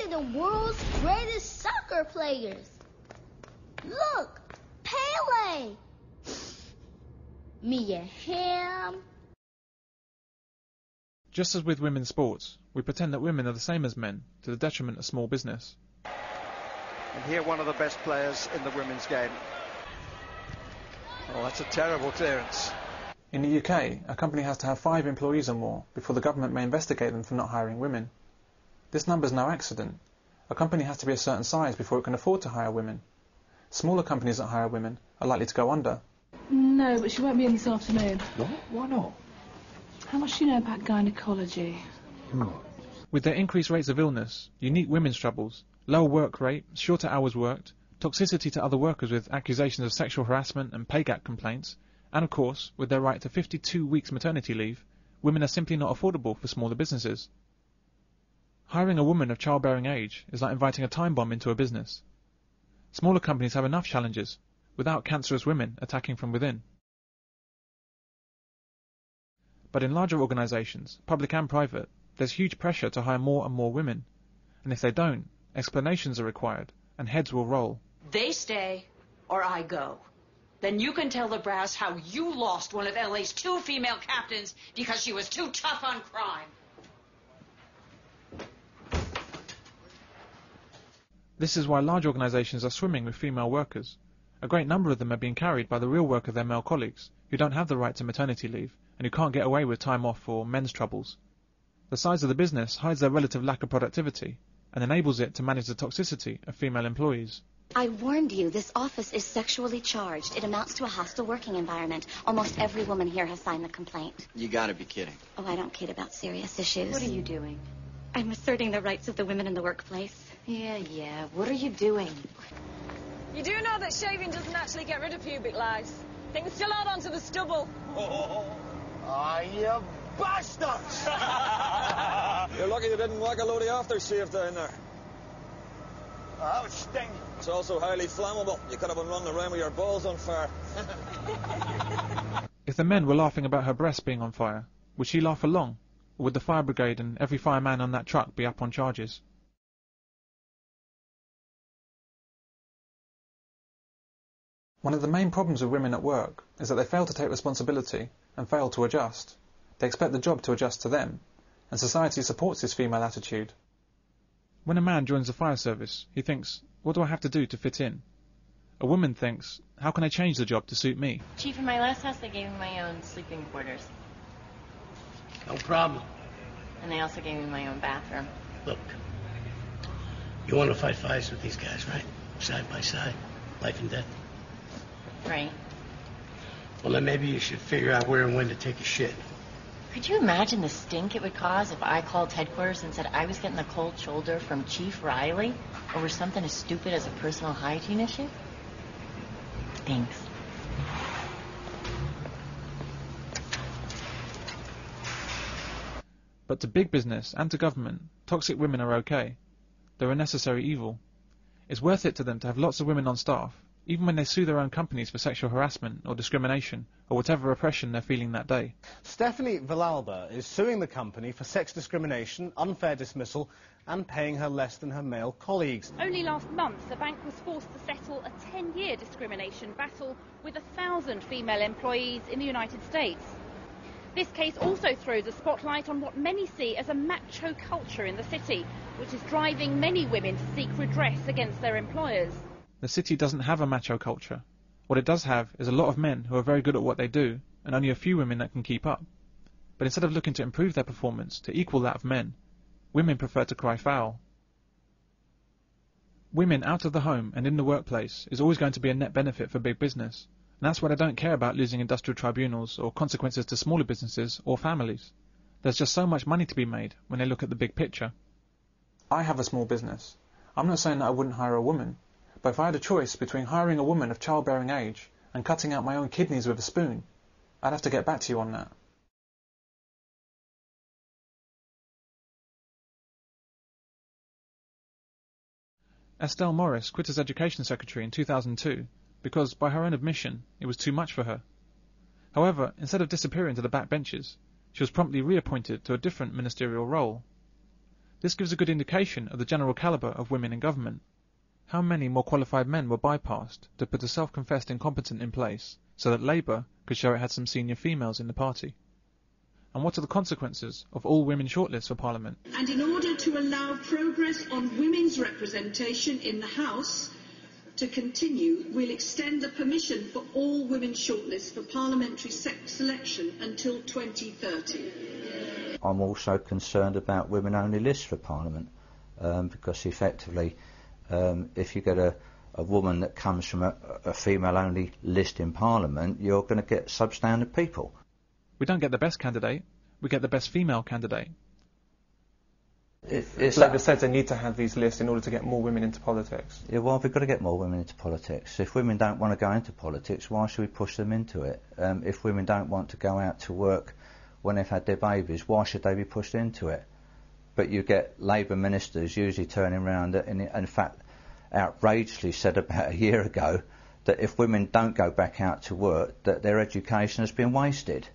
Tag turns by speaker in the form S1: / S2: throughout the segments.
S1: the world's greatest soccer players. Look, Pele. Mia Hamm.
S2: Just as with women's sports, we pretend that women are the same as men, to the detriment of small business.
S3: And here one of the best players in the women's game. Oh, that's a terrible clearance.
S2: In the UK, a company has to have 5 employees or more before the government may investigate them for not hiring women. This number's no accident. A company has to be a certain size before it can afford to hire women. Smaller companies that hire women are likely to go under.
S4: No, but she won't be in this afternoon.
S5: What? Why not?
S4: How much do you know about gynecology?
S2: With their increased rates of illness, unique women's troubles, lower work rate, shorter hours worked, toxicity to other workers with accusations of sexual harassment and pay gap complaints, and of course, with their right to 52 weeks maternity leave, women are simply not affordable for smaller businesses. Hiring a woman of childbearing age is like inviting a time bomb into a business. Smaller companies have enough challenges, without cancerous women attacking from within. But in larger organisations, public and private, there's huge pressure to hire more and more women. And if they don't, explanations are required, and heads will roll.
S6: They stay, or I go. Then you can tell the brass how you lost one of LA's 2 female captains because she was too tough on crime.
S2: This is why large organisations are swimming with female workers. A great number of them are being carried by the real work of their male colleagues, who don't have the right to maternity leave, and who can't get away with time off for men's troubles. The size of the business hides their relative lack of productivity, and enables it to manage the toxicity of female employees.
S7: I warned you, this office is sexually charged. It amounts to a hostile working environment. Almost every woman here has signed the complaint.
S8: You gotta be kidding.
S7: Oh, I don't kid about serious issues.
S6: What are you doing?
S7: I'm asserting the rights of the women in the workplace.
S6: Yeah. What are you doing?
S9: You do know that shaving doesn't actually get rid of pubic lice. Things still hold onto the stubble.
S5: You bastards! You're lucky you didn't whack a load of aftershave down there.
S3: That would sting.
S5: It's also highly flammable. You could have been running around with your balls on fire.
S2: If the men were laughing about her breasts being on fire, would she laugh for long? Or would the fire brigade and every fireman on that truck be up on charges? One of the main problems with women at work is that they fail to take responsibility and fail to adjust. They expect the job to adjust to them, and society supports this female attitude. When a man joins the fire service, he thinks, what do I have to do to fit in? A woman thinks, how can I change the job to suit me?
S10: Chief, in my last house they gave me my own sleeping quarters.
S11: No problem.
S10: And they also gave me my own bathroom.
S11: Look, you want to fight fires with these guys, right? Side by side, life and death.
S10: Right.
S11: Well, then maybe you should figure out where and when to take a shit.
S10: Could you imagine the stink it would cause if I called headquarters and said I was getting a cold shoulder from Chief Riley over something as stupid as a personal hygiene issue? Thanks.
S2: But to big business and to government, toxic women are okay. They're a necessary evil. It's worth it to them to have lots of women on staff, even when they sue their own companies for sexual harassment or discrimination or whatever oppression they're feeling that day.
S12: Stephanie Villalba is suing the company for sex discrimination, unfair dismissal and paying her less than her male colleagues.
S13: Only last month, the bank was forced to settle a 10-year discrimination battle with 1,000 female employees in the United States. This case also throws a spotlight on what many see as a macho culture in the city, which is driving many women to seek redress against their employers.
S2: The city doesn't have a macho culture. What it does have is a lot of men who are very good at what they do, and only a few women that can keep up. But instead of looking to improve their performance to equal that of men, women prefer to cry foul. Women out of the home and in the workplace is always going to be a net benefit for big business, and that's why they don't care about losing industrial tribunals or consequences to smaller businesses or families. There's just so much money to be made when they look at the big picture. I have a small business. I'm not saying that I wouldn't hire a woman, but if I had a choice between hiring a woman of childbearing age and cutting out my own kidneys with a spoon, I'd have to get back to you on that. Estelle Morris quit as Education Secretary in 2002 because, by her own admission, it was too much for her. However, instead of disappearing to the back benches, she was promptly reappointed to a different ministerial role. This gives a good indication of the general calibre of women in government. How many more qualified men were bypassed to put a self-confessed incompetent in place so that Labour could show it had some senior females in the party? And what are the consequences of all women shortlists for Parliament?
S8: And in order to allow progress on women's representation in the House to continue, we'll extend the permission for all women shortlists for parliamentary selection until 2030.
S14: I'm also concerned about women-only lists for Parliament, because effectively, if you get a woman that comes from a female-only list in Parliament, you're going to get substandard people.
S2: We don't get the best candidate, we get the best female candidate.
S15: Labour says they need to have these lists in order to get more women into politics.
S14: Yeah, well, we've got to get more women into politics. If women don't want to go into politics, why should we push them into it? If women don't want to go out to work when they've had their babies, why should they be pushed into it? But you get Labour ministers usually turning around and in fact outrageously said about a year ago that if women don't go back out to work, that their education has been wasted.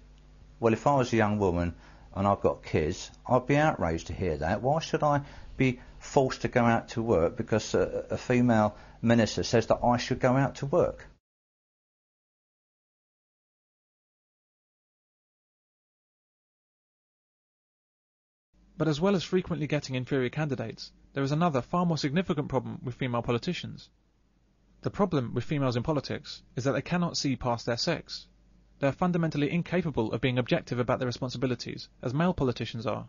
S14: Well, if I was a young woman and I've got kids, I'd be outraged to hear that. Why should I be forced to go out to work because a female minister says that I should go out to work?
S2: But as well as frequently getting inferior candidates, there is another far more significant problem with female politicians. The problem with females in politics is that they cannot see past their sex. They are fundamentally incapable of being objective about their responsibilities, as male politicians are.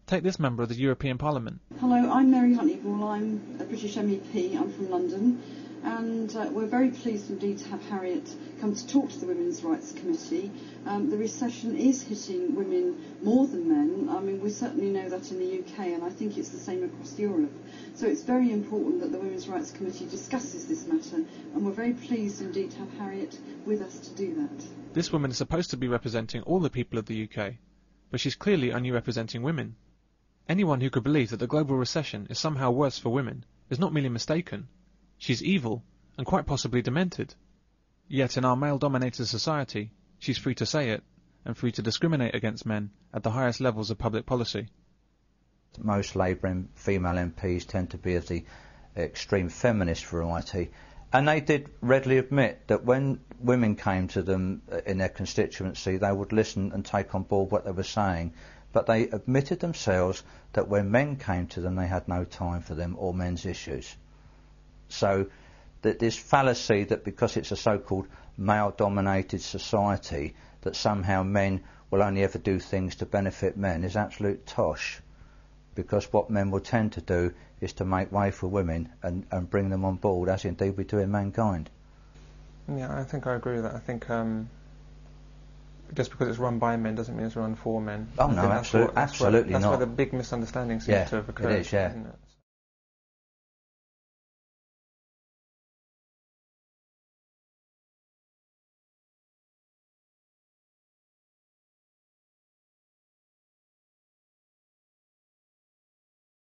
S2: Take this member of the European Parliament.
S16: Hello, I'm Mary Honeyball. I'm a British MEP. I'm from London. And we're very pleased indeed to have Harriet come to talk to the Women's Rights Committee. The recession is hitting women more than men. I mean, we certainly know that in the UK, and I think it's the same across Europe. So it's very important that the Women's Rights Committee discusses this matter, and we're very pleased indeed to have Harriet with us to do that.
S2: This woman is supposed to be representing all the people of the UK, but she's clearly only representing women. Anyone who could believe that the global recession is somehow worse for women is not merely mistaken. She's evil, and quite possibly demented. Yet in our male-dominated society, she's free to say it, and free to discriminate against men at the highest levels of public policy.
S14: Most Labour female MPs tend to be of the extreme feminist variety, and they did readily admit that when women came to them in their constituency, they would listen and take on board what they were saying. But they admitted themselves that when men came to them, they had no time for them or men's issues. So that this fallacy that because it's a so-called male-dominated society, that somehow men will only ever do things to benefit men is absolute tosh. Because what men will tend to do is to make way for women and bring them on board, as indeed we do in mankind.
S15: Yeah, I think I agree with that. I think just because it's run by men doesn't mean it's run for men.
S14: Oh no, absolutely not.
S15: That's where the big misunderstanding seems to have occurred.
S14: It is, yeah.
S15: Isn't it?